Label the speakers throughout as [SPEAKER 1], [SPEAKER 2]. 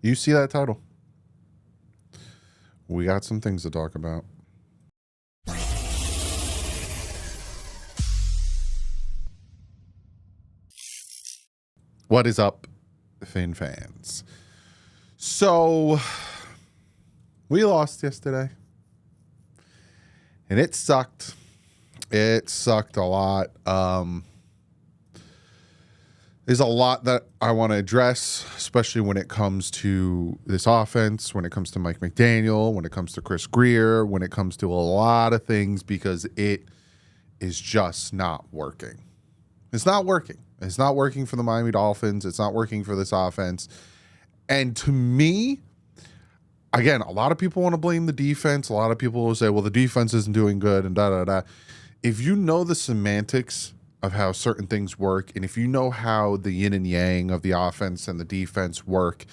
[SPEAKER 1] You see that title? We got some things to talk about. What is up, Fin fans? So, we lost yesterday. And it sucked. It sucked a lot. There's a lot that I want to address, especially when it comes to this offense, when it comes to Mike McDaniel, when it comes to Chris Greer, when it comes to a lot of things, because it is just not working. It's not working. It's not working for the Miami Dolphins. It's not working for this offense. And to me, again, a lot of people want to blame the defense. A lot of people will say, well, the defense isn't doing good and da-da-da. If you know the semantics of how certain things work, and if you know how the yin and yang of the offense and the defense work,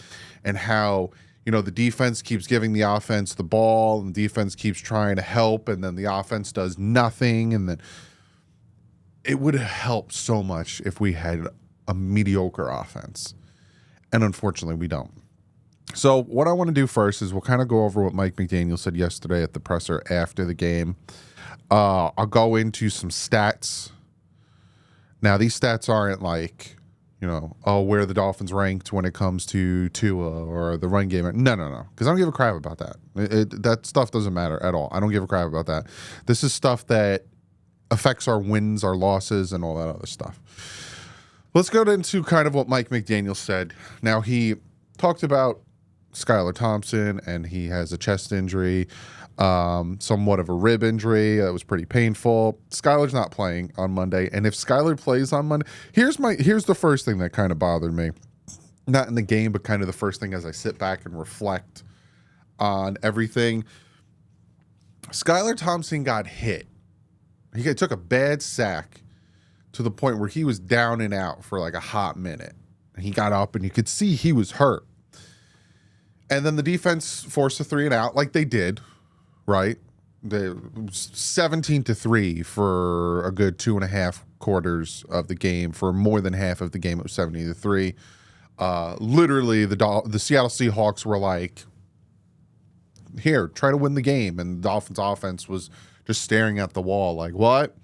[SPEAKER 1] and how, you know, the defense keeps giving the offense the ball and the defense keeps trying to help, and then the offense does nothing, and then it would have helped so much if we had a mediocre offense. And unfortunately, we don't. So what I want to do first is we'll kind of go over what Mike McDaniel said yesterday at the presser after the game. I'll go into some stats. Now, these stats aren't like, you know, oh, where the Dolphins ranked when it comes to Tua or the run game. No. Because I don't give a crap about that. That stuff doesn't matter at all. I don't give a crap about that. This is stuff that affects our wins, our losses, and all that other stuff. Let's go into kind of what Mike McDaniel said. Now, he talked about Skylar Thompson, and he has a chest injury, somewhat of a rib injury that was pretty painful. Skylar's not playing on Monday, and if Skylar plays on Monday, here's the first thing that kind of bothered me. Not in the game, but kind of the first thing as I sit back and reflect on everything. Skylar Thompson got hit. He took a bad sack to the point where he was down and out for like a hot minute. And he got up, and you could see he was hurt. And then the defense forced a 3 and out like they did, right? They 17-3 for a good 2.5 quarters of the game. For more than half of the game, it was 70-3. Literally, the Seattle Seahawks were like, here, try to win the game. And the Dolphins offense was just staring at the wall like, what?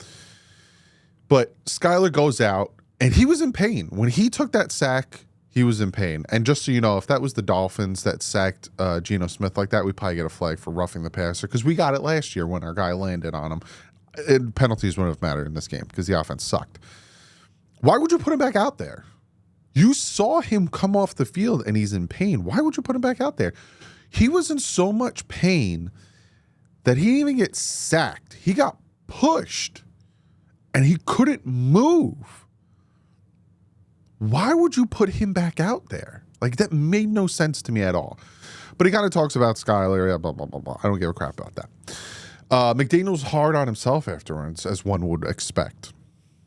[SPEAKER 1] But Skylar goes out, and he was in pain. When he took that sack, he was in pain. And just so you know, if that was the Dolphins that sacked Geno Smith like that, we'd probably get a flag for roughing the passer, because we got it last year when our guy landed on him. Penalties wouldn't have mattered in this game because the offense sucked. Why would you put him back out there? You saw him come off the field and he's in pain. Why would you put him back out there? He was in so much pain that he didn't even get sacked. He got pushed and he couldn't move. Why would you put him back out there? Like, that made no sense to me at all. But he kind of talks about Skylar, blah, blah, blah, blah. I don't give a crap about that. McDaniel's hard on himself afterwards, as one would expect.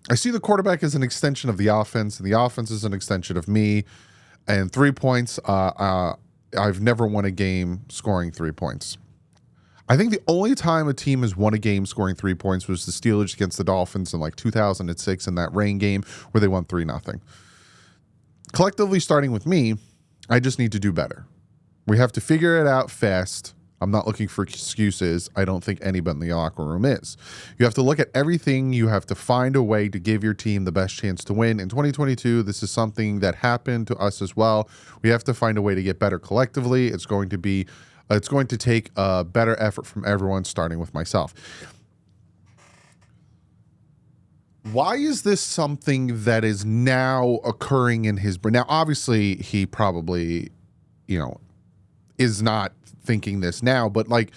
[SPEAKER 1] I see the quarterback as an extension of the offense, and the offense is an extension of me. And 3 points, I've never won a game scoring 3 points. I think the only time a team has won a game scoring 3 points was the Steelers against the Dolphins in like 2006 in that rain game where they won 3-0. Collectively, starting with me, I just need to do better. We have to figure it out fast. I'm not looking for excuses. I don't think anybody in the locker room is. You have to look at everything. You have to find a way to give your team the best chance to win. In 2022, this is something that happened to us as well. We have to find a way to get better collectively. It's going to take a better effort from everyone, starting with myself. Why is this something that is now occurring in his brain? Now, obviously, he probably, is not thinking this now, but like,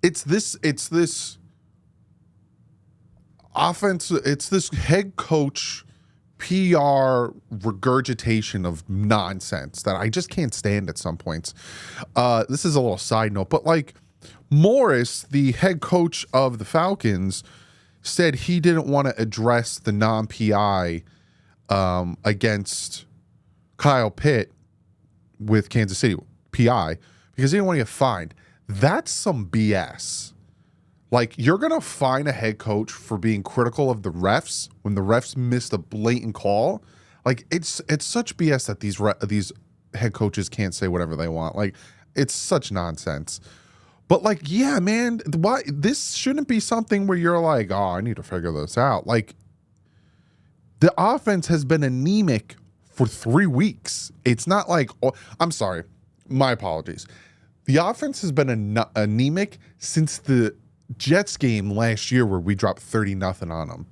[SPEAKER 1] it's this offense, it's this head coach PR regurgitation of nonsense that I just can't stand at some points. This is a little side note, but like Morris, the head coach of the Falcons, said he didn't want to address the non-PI against Kyle Pitt with Kansas City, PI, because he didn't want to get fined. That's some BS. Like, you're going to fine a head coach for being critical of the refs when the refs missed a blatant call. Like, it's such BS that these head coaches can't say whatever they want. Like, it's such nonsense. But like, yeah, man, why this shouldn't be something where you're like, oh, I need to figure this out. Like, the offense has been anemic for 3 weeks. It's not like, oh, I'm sorry, my apologies. The offense has been anemic since the Jets game last year where we dropped 30-0 on them.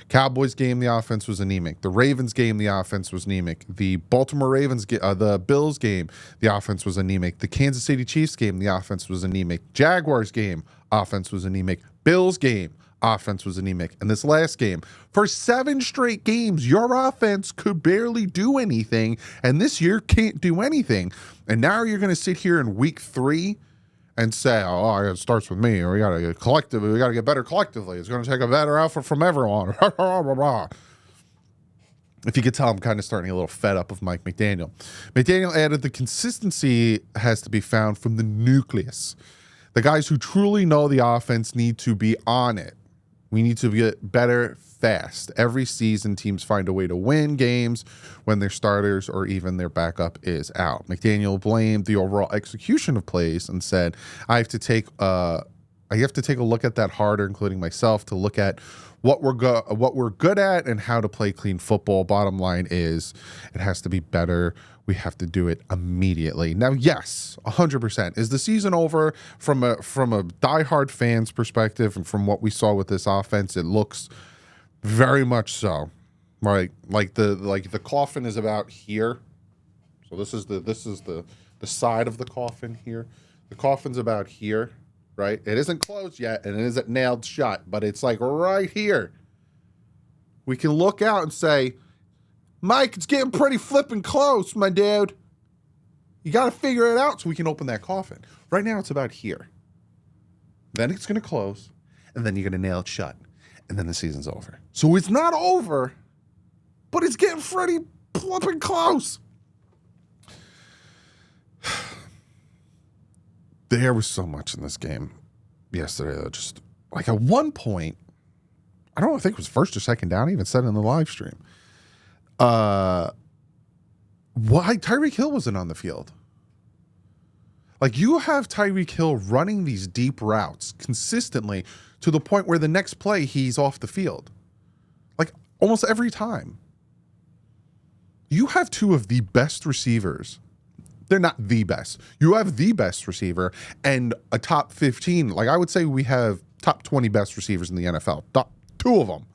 [SPEAKER 1] Cowboys game, the offense was anemic. The Ravens game, the offense was anemic. The Baltimore Ravens, the Bills game, the offense was anemic. The Kansas City Chiefs game, the offense was anemic. Jaguars game, offense was anemic. Bills game, offense was anemic. And this last game, for 7 straight games, your offense could barely do anything, and this year can't do anything. And now you're going to sit here in week 3 and say, oh, it starts with me, or we got to get collective. We got to get better collectively. It's going to take a better effort from everyone. If you could tell, I'm kind of starting a little fed up of Mike McDaniel. McDaniel added the consistency has to be found from the nucleus. The guys who truly know the offense need to be on it. We need to get better fast. Every season, teams find a way to win games when their starters or even their backup is out. McDaniel blamed the overall execution of plays and said, I have to take a look at that harder, including myself, to look at what we're good at and how to play clean football. Bottom line is it has to be better. We have to do it immediately. Now, yes, 100%. Is the season over? From a diehard fan's perspective and from what we saw with this offense, it looks very much so. Right? Like the coffin is about here. So this is the side of the coffin here. The coffin's about here, right? It isn't closed yet and it isn't nailed shut, but it's like right here. We can look out and say, Mike, it's getting pretty flipping close, my dude. You got to figure it out so we can open that coffin. Right now, it's about here. Then it's going to close, and then you're going to nail it shut, and then the season's over. So it's not over, but it's getting pretty flipping close. There was so much in this game yesterday, though. Just like at one point, I don't think it was first or second down. I even said it in the live stream. Why Tyreek Hill wasn't on the field? Like, you have Tyreek Hill running these deep routes consistently to the point where the next play he's off the field. Like, almost every time. You have 2 of the best receivers. They're not the best. You have the best receiver and a top 15. Like, I would say we have top 20 best receivers in the NFL. 2 of them.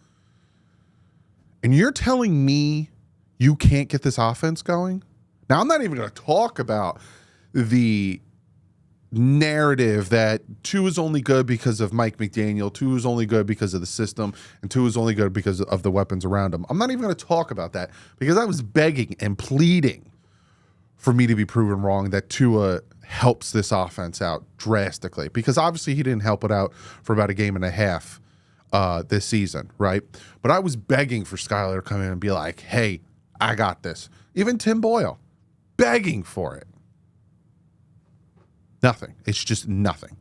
[SPEAKER 1] And you're telling me you can't get this offense going? Now, I'm not even going to talk about the narrative that 2 is only good because of Mike McDaniel, 2 is only good because of the system, and 2 is only good because of the weapons around him. I'm not even going to talk about that because I was begging and pleading for me to be proven wrong that Tua helps this offense out drastically, because obviously he didn't help it out for about a game and a half this season, right? But I was begging for Skyler to come in and be like, hey, I got this. Even Tim Boyle, begging for it. Nothing. It's just nothing.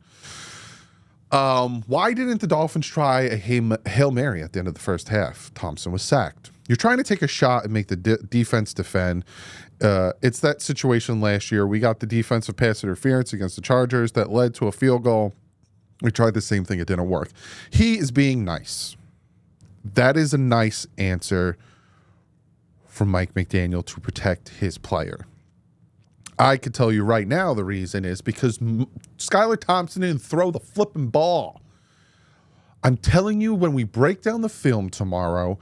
[SPEAKER 1] Why didn't the Dolphins try a Hail Mary at the end of the first half? Thompson was sacked. You're trying to take a shot and make the defense defend. It's that situation last year. We got the defensive pass interference against the Chargers that led to a field goal. We tried the same thing. It didn't work. He is being nice. That is a nice answer from Mike McDaniel to protect his player. I could tell you right now the reason is because Skylar Thompson didn't throw the flipping ball. I'm telling you, when we break down the film tomorrow,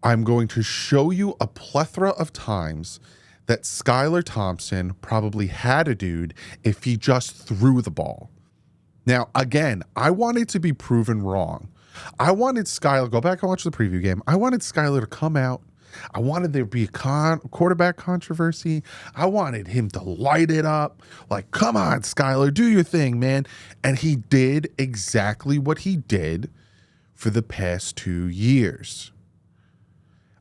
[SPEAKER 1] I'm going to show you a plethora of times that Skylar Thompson probably had a dude if he just threw the ball. Now, again, I wanted to be proven wrong. I wanted Skylar, go back and watch the preview game. I wanted Skylar to come out. I wanted there to be a quarterback controversy. I wanted him to light it up. Like, come on, Skylar, do your thing, man. And he did exactly what he did for the past 2 years.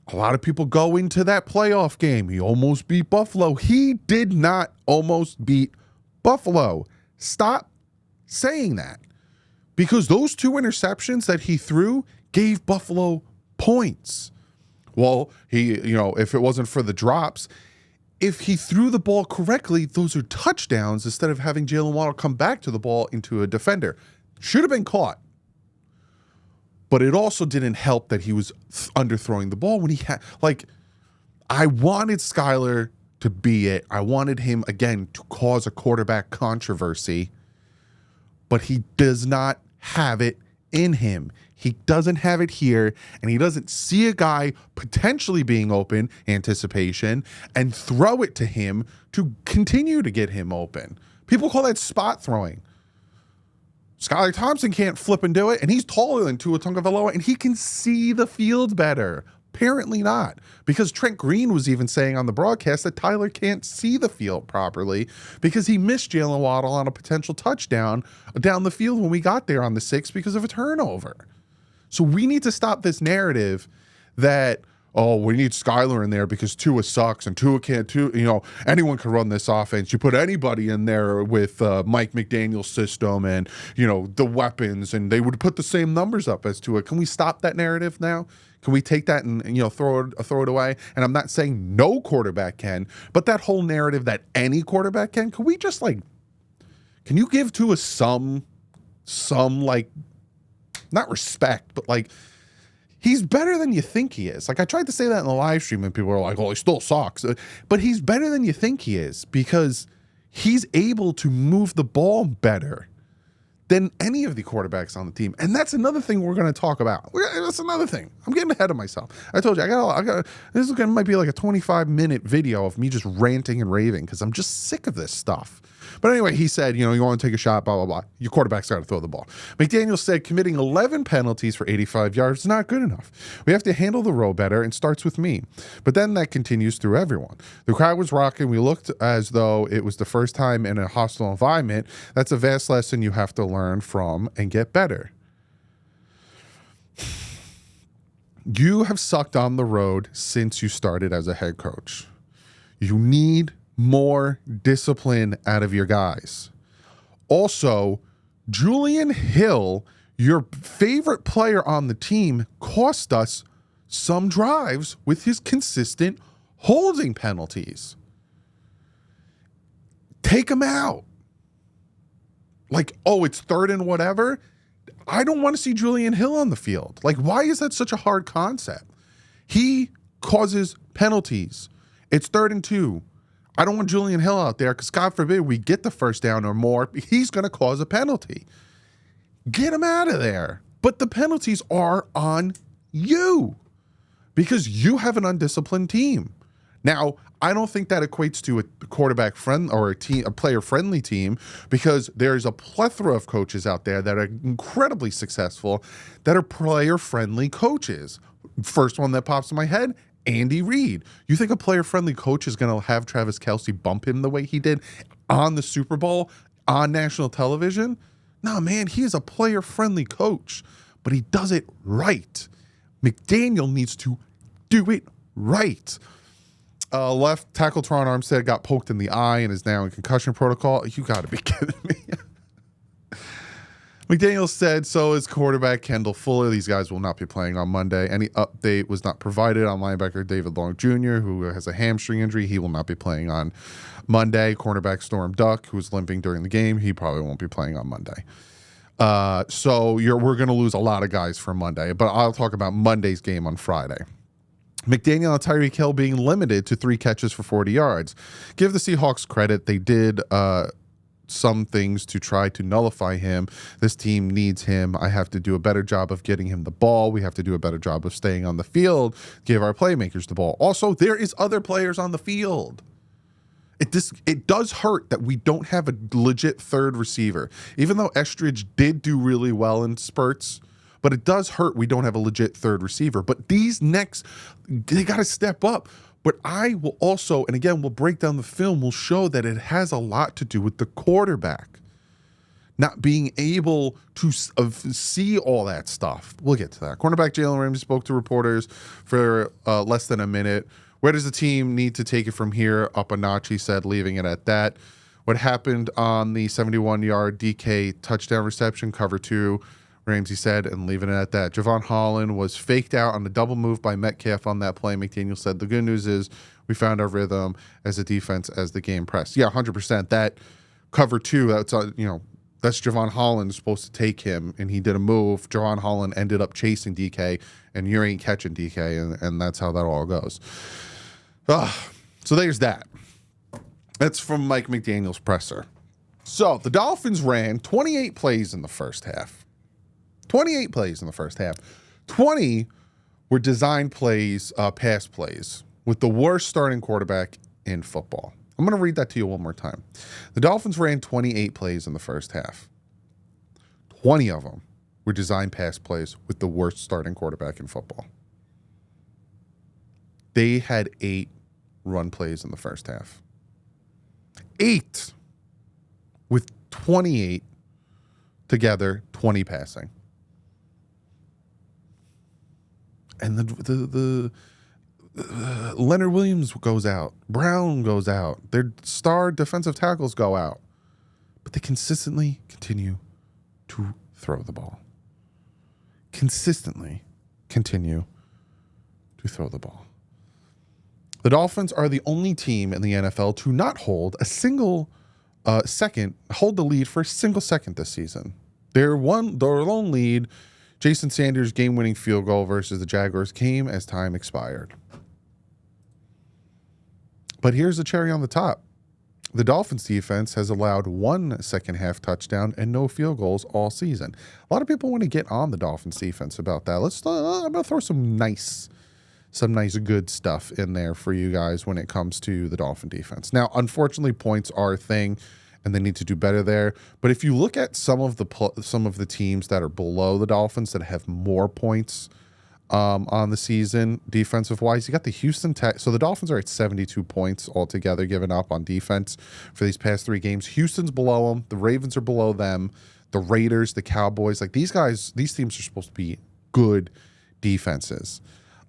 [SPEAKER 1] A lot of people go into that playoff game. He almost beat Buffalo. He did not almost beat Buffalo. Stop saying that. Because those 2 interceptions that he threw gave Buffalo points. Well, if it wasn't for the drops, if he threw the ball correctly, those are touchdowns instead of having Jalen Waddle come back to the ball into a defender. Should have been caught. But it also didn't help that he was underthrowing the ball when he had, like, I wanted Skyler to be it. I wanted him, again, to cause a quarterback controversy. But he does not have it in him. He doesn't have it here, and he doesn't see a guy potentially being open, anticipation, and throw it to him to continue to get him open. People call that spot throwing. Skylar Thompson can't flip and do it, and he's taller than Tua Tagovailoa, and he can see the field better. Apparently not, because Trent Green was even saying on the broadcast that Tyler can't see the field properly because he missed Jalen Waddle on a potential touchdown down the field when we got there on the 6th because of a turnover. So we need to stop this narrative that, oh, we need Skyler in there because Tua sucks and Tua can't, anyone can run this offense. You put anybody in there with Mike McDaniel's system and, the weapons, and they would put the same numbers up as Tua. Can we stop that narrative now? Can we take that and throw it away? And I'm not saying no quarterback can, but that whole narrative that any quarterback can we just can you give Tua some not respect, but he's better than you think he is. I tried to say that in the live stream and people were like, oh, he still sucks. But he's better than you think he is because he's able to move the ball better than any of the quarterbacks on the team. And that's another thing we're going to talk about. That's another thing. I'm getting ahead of myself. I told you, this might be like a 25-minute video of me just ranting and raving because I'm just sick of this stuff. But anyway, he said, you want to take a shot, blah, blah, blah. Your quarterback's got to throw the ball. McDaniel said committing 11 penalties for 85 yards is not good enough. We have to handle the row better and starts with me. But then that continues through everyone. The crowd was rocking. We looked as though it was the first time in a hostile environment. That's a vast lesson you have to learn from and get better. You have sucked on the road since you started as a head coach. You need more discipline out of your guys. Also, Julian Hill, your favorite player on the team, cost us some drives with his consistent holding penalties. Take him out. It's third and whatever. I don't want to see Julian Hill on the field. Why is that such a hard concept? He causes penalties. It's 3rd and 2. I don't want Julian Hill out there because, God forbid, we get the first down or more. He's going to cause a penalty. Get him out of there. But the penalties are on you because you have an undisciplined team. Now, I don't think that equates to a quarterback friend or a player friendly team because there's a plethora of coaches out there that are incredibly successful that are player friendly coaches. First one that pops in my head, Andy Reid. You think a player-friendly coach is going to have Travis Kelce bump him the way he did on the Super Bowl on national television? No, man, he is a player-friendly coach, but he does it right. McDaniel needs to do it right. Left tackle Teron Armstead got poked in the eye and is now in concussion protocol. You got to be kidding me. McDaniel said so is quarterback Kendall Fuller. These guys will not be playing on Monday. Any update was not provided on linebacker David Long Jr., who has a hamstring injury. He will not be playing on Monday. Cornerback Storm Duck, who's limping during the game, he probably won't be playing on Monday. So we're going to lose a lot of guys for Monday, but I'll talk about Monday's game on Friday. McDaniel and Tyreek Hill being limited to 3 catches for 40 yards. Give the Seahawks credit. They did some things to try to nullify him. This team needs him. I have to do a better job of getting him the ball. We have to do a better job of staying on the field, give our playmakers the ball. Also, there is other players on the field. It does hurt that we don't have a legit third receiver. Even though Estridge did do really well in spurts, but it does hurt we don't have a legit third receiver. But these next, they got to step up. But I will also, and again, we'll break down the film, we'll show that it has a lot to do with the quarterback not being able to see all that stuff. We'll get to that. Cornerback Jalen Ramsey spoke to reporters for less than a minute. Where does the team need to take it from here? Up a notch, he said, leaving it at that. What happened on the 71-yard DK touchdown reception, cover 2, Ramsey said, and leaving it at that. Javon Holland was faked out on the double move by Metcalf on that play. McDaniel said, the good news is we found our rhythm as a defense as the game pressed. Yeah, 100%. That cover two, that's, that's Javon Holland supposed to take him, and he did a move. Javon Holland ended up chasing DK, and you ain't catching DK, and that's how that all goes. So there's that. That's from Mike McDaniel's presser. So the Dolphins ran 28 plays in the first half. 28 plays in the first half. 20 were design plays, pass plays, with the worst starting quarterback in football. I'm going to read that to you one more time. The Dolphins ran 28 plays in the first half. 20 of them were design pass plays with the worst starting quarterback in football. They had 8 run plays in the first half. 8 with 28 together, 20 passing. And the Leonard Williams goes out. Brown goes out. Their star defensive tackles go out. But they consistently continue to throw the ball. Consistently continue to throw the ball. The Dolphins are the only team in the NFL to not hold a single hold the lead for a single second this season. Their lone lead, Jason Sanders' game-winning field goal versus the Jaguars, came as time expired. But here's the cherry on the top. The Dolphins defense has allowed 1 second-half touchdown and no field goals all season. A lot of people want to get on the Dolphins defense about that. I'm going to throw some nice good stuff in there for you guys when it comes to the Dolphin defense. Now, unfortunately, points are a thing, and they need to do better there. But if you look at some of the teams that are below the Dolphins that have more points on the season, defensive-wise, you got the Houston Tech. So the Dolphins are at 72 points altogether given up on defense for these past 3 games. Houston's below them. The Ravens are below them. The Raiders, the Cowboys, like these teams are supposed to be good defenses.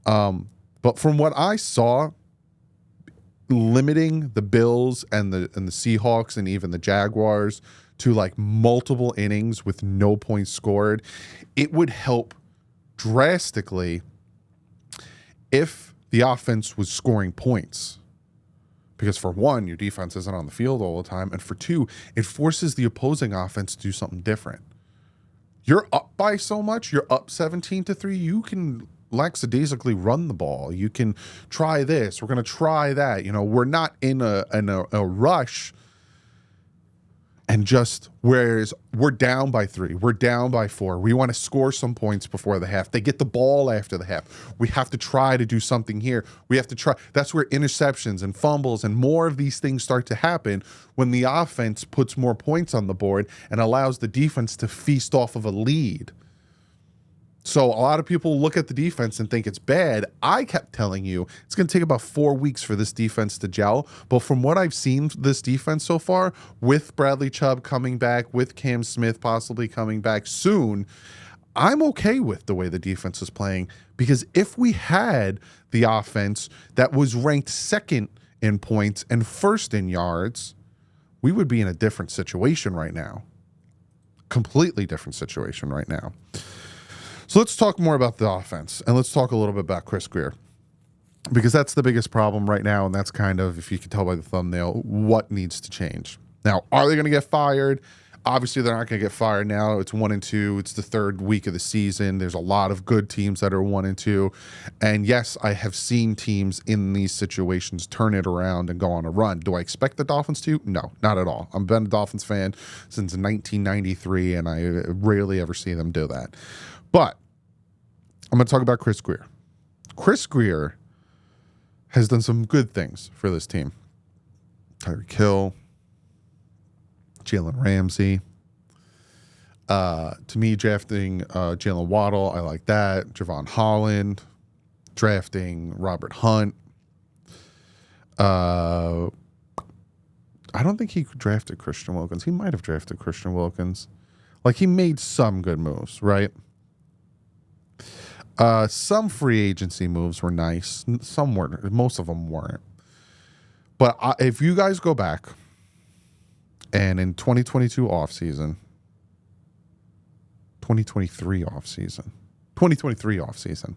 [SPEAKER 1] But from what I saw, limiting the Bills and the Seahawks and even the Jaguars to like multiple innings with no points scored, it would help drastically if the offense was scoring points. Because for one, your defense isn't on the field all the time, and for 2, it forces the opposing offense to do something different. You're up by so much, you're up 17-3, you can lackadaisically run the ball. You can try this. We're going to try that. We're not in a rush. And whereas we're down by 3, we're down by 4. We want to score some points before the half. They get the ball after the half. We have to try to do something here. We have to try. That's where interceptions and fumbles and more of these things start to happen when the offense puts more points on the board and allows the defense to feast off of a lead. So a lot of people look at the defense and think it's bad. I kept telling you it's going to take about 4 weeks for this defense to gel. But from what I've seen this defense so far, with Bradley Chubb coming back, with Cam Smith possibly coming back soon, I'm okay with the way the defense is playing. Because if we had the offense that was ranked 2nd in points and 1st in yards, we would be in a different situation right now. Completely different situation right now. So let's talk more about the offense, and let's talk a little bit about Chris Greer, because that's the biggest problem right now, and that's kind of, if you can tell by the thumbnail, what needs to change. Now, are they going to get fired? Obviously, they're not going to get fired now. It's 1-2. It's the 3rd week of the season. There's a lot of good teams that are 1-2. And yes, I have seen teams in these situations turn it around and go on a run. Do I expect the Dolphins to? No, not at all. I've been a Dolphins fan since 1993, and I rarely ever see them do that. But I'm going to talk about Chris Greer. Chris Greer has done some good things for this team. Tyreek Hill, Jalen Ramsey. To me, drafting Jalen Waddle, I like that. Javon Holland, drafting Robert Hunt. I don't think he drafted Christian Wilkins. He might have drafted Christian Wilkins. Like, he made some good moves, right? Some free agency moves were nice. Some weren't. Most of them weren't. But if you guys go back and in 2022 offseason, 2023 offseason. 2023 offseason.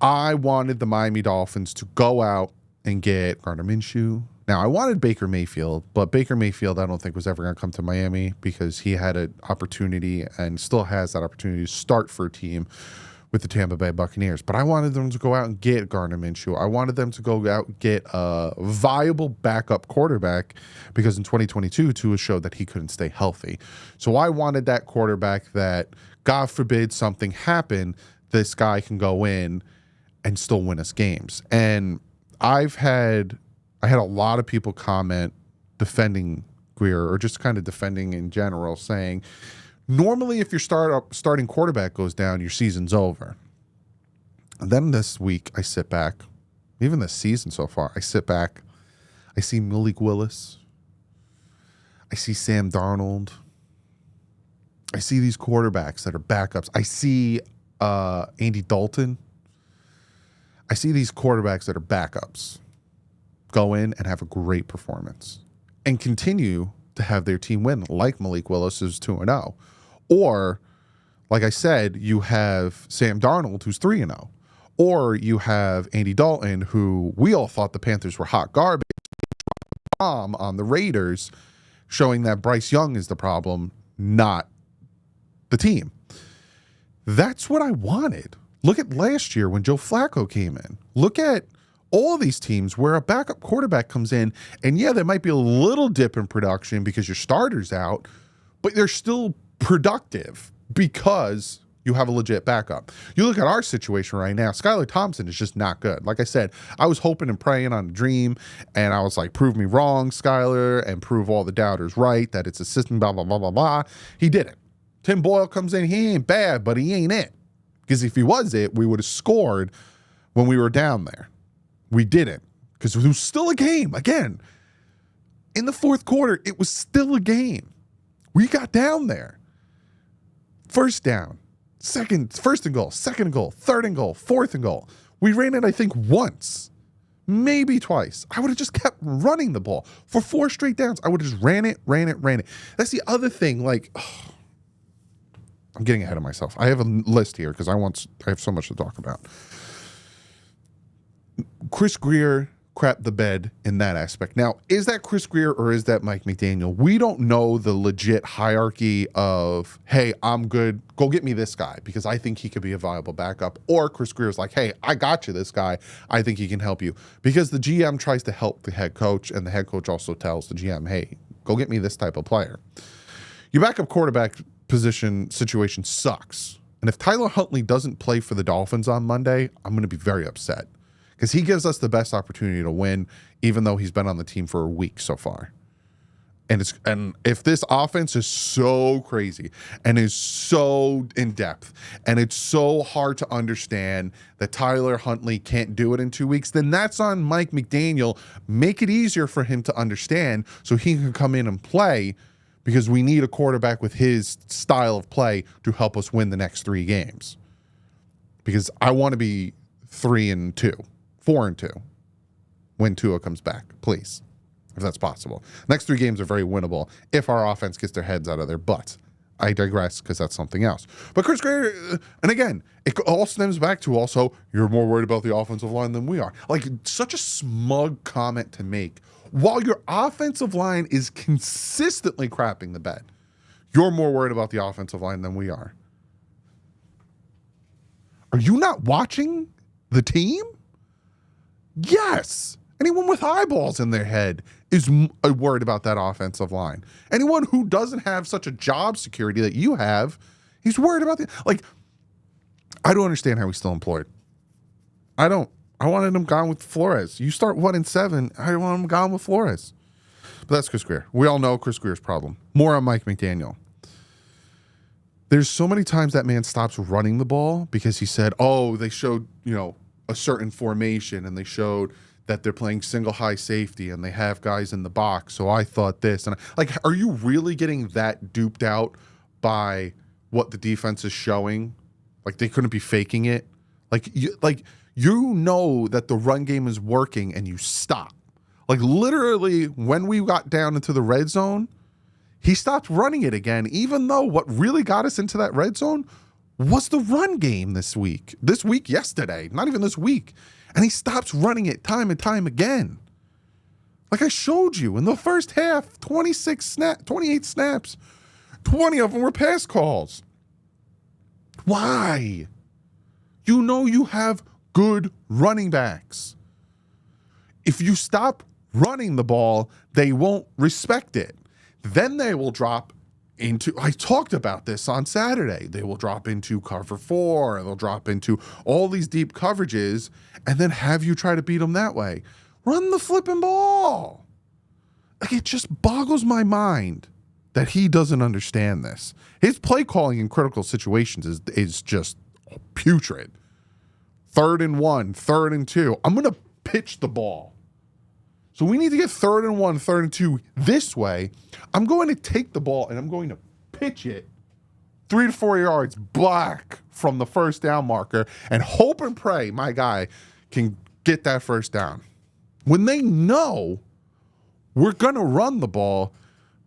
[SPEAKER 1] I wanted the Miami Dolphins to go out and get Gardner Minshew. Now, I wanted Baker Mayfield, but Baker Mayfield I don't think was ever going to come to Miami because he had an opportunity and still has that opportunity to start for a team with the Tampa Bay Buccaneers. But I wanted them to go out and get Gardner Minshew. I wanted them to go out and get a viable backup quarterback because in 2022, Tua showed that he couldn't stay healthy. So I wanted that quarterback that, God forbid something happened, this guy can go in and still win us games. And I had a lot of people comment defending Greer or just kind of defending in general, saying, normally if your starting quarterback goes down, your season's over. And then this week, I sit back, even this season so far, I sit back, I see Malik Willis, I see Sam Darnold, I see these quarterbacks that are backups, I see Andy Dalton, I see these quarterbacks that are backups go in and have a great performance and continue to have their team win, like Malik Willis is 2-0. Or, like I said, you have Sam Darnold, who's 3-0. Or you have Andy Dalton, who we all thought the Panthers were hot garbage, bomb on the Raiders, showing that Bryce Young is the problem, not the team. That's what I wanted. Look at last year when Joe Flacco came in. Look at all these teams where a backup quarterback comes in, and yeah, there might be a little dip in production because your starter's out, but they're still productive because you have a legit backup. You look at our situation right now, Skylar Thompson is just not good. Like I said, I was hoping and praying on a dream, and I was like, prove me wrong, Skylar, and prove all the doubters right, that it's a system, blah, blah, blah, blah, blah. He didn't. Tim Boyle comes in, he ain't bad, but he ain't it. Because if he was it, we would have scored when we were down there. We didn't, because it was still a game. Again, in the fourth quarter, it was still a game. We got down there. First down, first and goal, second and goal, third and goal, fourth and goal. We ran it, I think, once, maybe twice. I would have just kept running the ball for 4 straight downs. I would have just ran it. That's the other thing. Like, I'm getting ahead of myself. I have a list here because I have so much to talk about. Chris Greer crapped the bed in that aspect. Now, is that Chris Greer or is that Mike McDaniel? We don't know the legit hierarchy of, hey, I'm good, go get me this guy because I think he could be a viable backup. Or Chris Greer's like, hey, I got you this guy. I think he can help you. Because the GM tries to help the head coach, and the head coach also tells the GM, hey, go get me this type of player. Your backup quarterback position situation sucks. And if Tyler Huntley doesn't play for the Dolphins on Monday, I'm going to be very upset. Because he gives us the best opportunity to win, even though he's been on the team for a week so far. And if this offense is so crazy and is so in depth and it's so hard to understand that Tyler Huntley can't do it in 2 weeks, then that's on Mike McDaniel. Make it easier for him to understand so he can come in and play, because we need a quarterback with his style of play to help us win the next 3 games. Because I want to be 3-2. 4-2 when Tua comes back, please, if that's possible. Next 3 games are very winnable if our offense gets their heads out of their butts. I digress because that's something else. But Chris Greer, and again, it all stems back to also, you're more worried about the offensive line than we are. Like, such a smug comment to make. While your offensive line is consistently crapping the bed, you're more worried about the offensive line than we are. Are you not watching the team? Yes. Anyone with eyeballs in their head is worried about that offensive line. Anyone who doesn't have such a job security that you have, he's worried about like, I don't understand how he's still employed. I don't. I wanted him gone with Flores. You start 1-7, I want him gone with Flores. But that's Chris Greer. We all know Chris Greer's problem. More on Mike McDaniel. There's so many times that man stops running the ball because he said, oh, they showed, a certain formation, and they showed that they're playing single high safety and they have guys in the box. So I thought this. And like, are you really getting that duped out by what the defense is showing? Like, they couldn't be faking it. You know that the run game is working and you stop. Like, literally, when we got down into the red zone, He stopped running it again, even though what really got us into that red zone was the run game this week. This week, yesterday, not even this week. And he stops running it time and time again. Like I showed you in the first half, 28 snaps, 20 of them were pass calls. Why? You know you have good running backs. If you stop running the ball, they won't respect it. Then they will drop into, I talked about this on Saturday, they will drop into cover 4, they'll drop into all these deep coverages, and then have you try to beat them that way. Run the flipping ball. Like, it just boggles my mind that he doesn't understand this. His play calling in critical situations is just putrid. 3rd and 1, 3rd and 2. I'm going to pitch the ball. So we need to get 3rd and 1, 3rd and 2 this way. I'm going to take the ball and I'm going to pitch it 3 to 4 yards back from the first down marker and hope and pray my guy can get that first down. When they know we're going to run the ball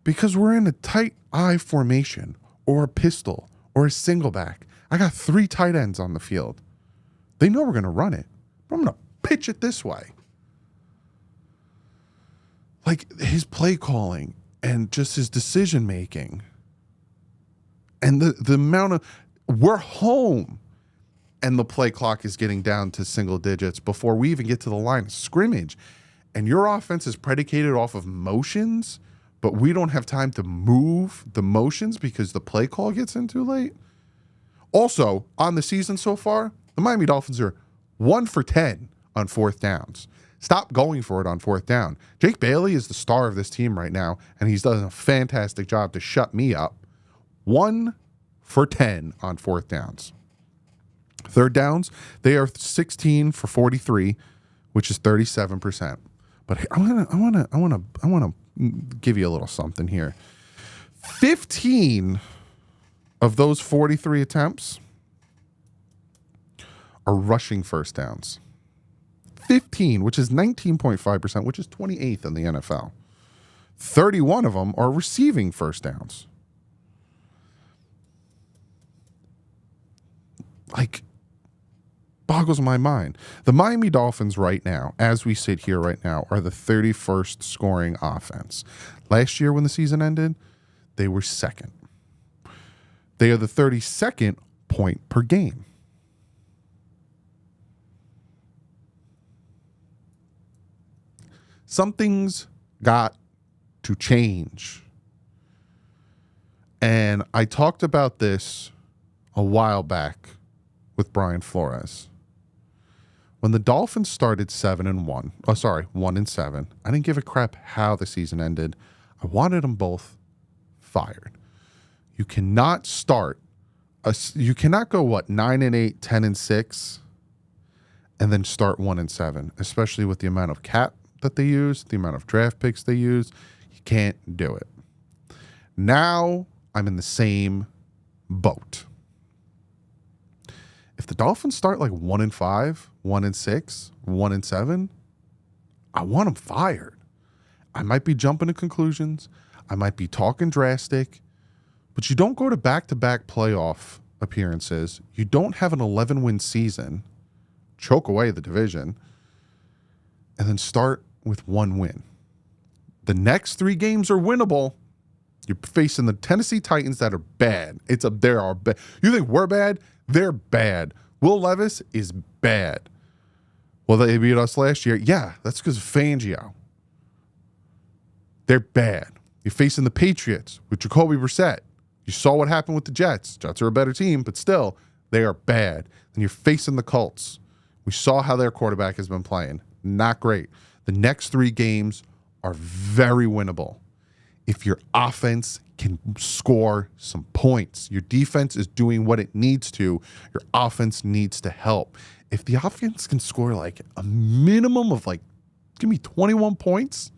[SPEAKER 1] because we're in a tight I formation or a pistol or a single back. I got 3 tight ends on the field. They know we're going to run it, but I'm going to pitch it this way. Like, his play calling and just his decision making and the amount of, we're home and the play clock is getting down to single digits before we even get to the line of scrimmage. And your offense is predicated off of motions, but we don't have time to move the motions because the play call gets in too late. Also, on the season so far, the Miami Dolphins are 1 for 10 on 4th downs. Stop going for it on 4th down. Jake Bailey is the star of this team right now, and he's done a fantastic job to shut me up. 1 for 10 on 4th downs. 3rd downs, they are 16 for 43, which is 37%. But I want to give you a little something here. 15 of those 43 attempts are rushing first downs. 15, which is 19.5%, which is 28th in the NFL. 31 of them are receiving first downs. Like, boggles my mind. The Miami Dolphins right now, as we sit here right now, are the 31st scoring offense. Last year when the season ended, they were 2nd. They are the 32nd point per game. Something's got to change. And I talked about this a while back with Brian Flores. When the Dolphins started 1-7, I didn't give a crap how the season ended. I wanted them both fired. You cannot you cannot go 9-8, 10-6, and then start 1-7, especially with the amount of cap that they use, the amount of draft picks they use. You can't do it. Now I'm in the same boat. If the Dolphins start like 1-5, 1-6, 1-7, I want them fired. I might be jumping to conclusions. I might be talking drastic, but you don't go to back-to-back playoff appearances. You don't have an 11-win season, choke away the division, and then start with 1 win. The next 3 games are winnable. You're facing the Tennessee Titans that are bad. They are bad. You think we're bad? They're bad. Will Levis is bad. Well, they beat us last year. Yeah, that's because of Fangio. They're bad. You're facing the Patriots with Jacoby Brissett. You saw what happened with the Jets. Jets are a better team, but still, they are bad. And you're facing the Colts. We saw how their quarterback has been playing. Not great. The next 3 games are very winnable. If your offense can score some points, your defense is doing what it needs to, your offense needs to help. If the offense can score like a minimum of give me 21 points,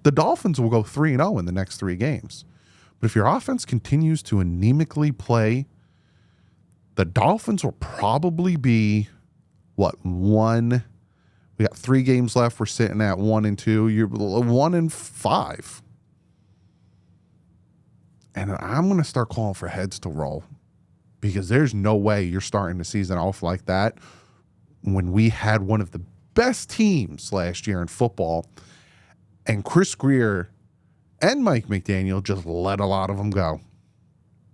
[SPEAKER 1] the Dolphins will go 3-0 in the next 3 games. But if your offense continues to anemically play, the Dolphins will probably be, 1? We got 3 games left. We're sitting at 1-2. You're 1-5. And I'm going to start calling for heads to roll, because there's no way you're starting the season off like that when we had one of the best teams last year in football, and Chris Greer and Mike McDaniel just let a lot of them go.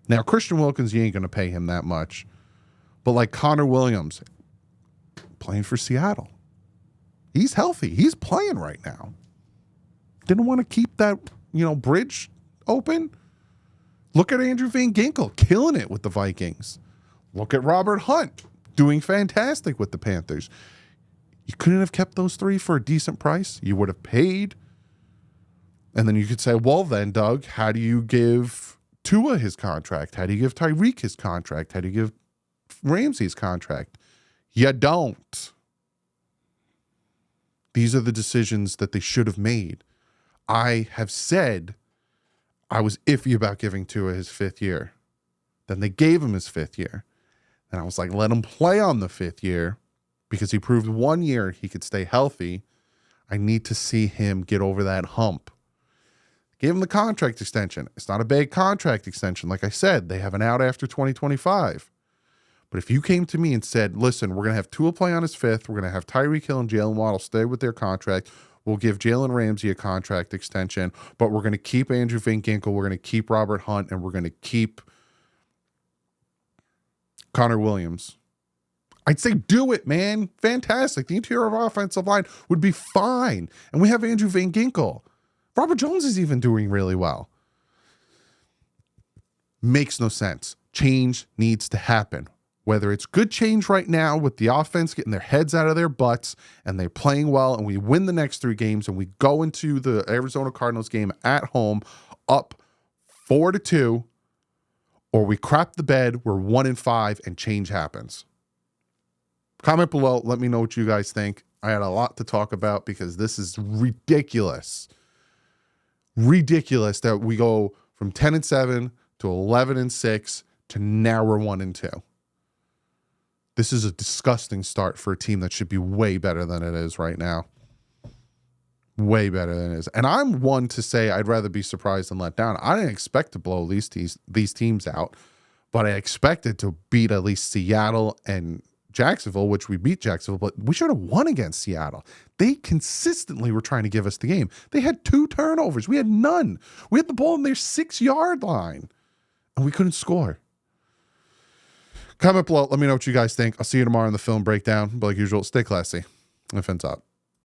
[SPEAKER 1] Now, Christian Wilkins, you ain't going to pay him that much. But like Connor Williams, playing for Seattle. He's healthy. He's playing right now. Didn't want to keep that, bridge open. Look at Andrew Van Ginkel killing it with the Vikings. Look at Robert Hunt doing fantastic with the Panthers. You couldn't have kept those three for a decent price. You would have paid. And then you could say, well, then, Doug, how do you give Tua his contract? How do you give Tyreek his contract? How do you give Ramsey's contract? You don't. These are the decisions that they should have made. I have said I was iffy about giving Tua his 5th year. Then they gave him his 5th year. And I was like, let him play on the 5th year, because he proved 1 year he could stay healthy. I need to see him get over that hump. Gave him the contract extension. It's not a big contract extension. Like I said, they have an out after 2025. But if you came to me and said, listen, we're going to have Tua play on his 5th. We're going to have Tyreek Hill and Jalen Waddle stay with their contract. We'll give Jalen Ramsey a contract extension, but we're going to keep Andrew Van Ginkel. We're going to keep Robert Hunt, and we're going to keep Connor Williams. I'd say do it, man. Fantastic. The interior of our offensive line would be fine. And we have Andrew Van Ginkel. Robert Jones is even doing really well. Makes no sense. Change needs to happen. Whether it's good change right now with the offense getting their heads out of their butts and they're playing well and we win the next 3 games and we go into the Arizona Cardinals game at home up 4-2, or we crap the bed, we're 1-5 and change happens. Comment below. Let me know what you guys think. I had a lot to talk about because this is ridiculous. Ridiculous that we go from 10-7 to 11-6 to now we're 1-2. This is a disgusting start for a team that should be way better than it is right now. Way better than it is. And I'm one to say I'd rather be surprised than let down. I didn't expect to blow these teams out, but I expected to beat at least Seattle and Jacksonville, which we beat Jacksonville, but we should have won against Seattle. They consistently were trying to give us the game. They had 2 turnovers. We had none. We had the ball in their 6-yard line, and we couldn't score. Comment below. Let me know what you guys think. I'll see you tomorrow in the film breakdown. But like usual, stay classy and fins up.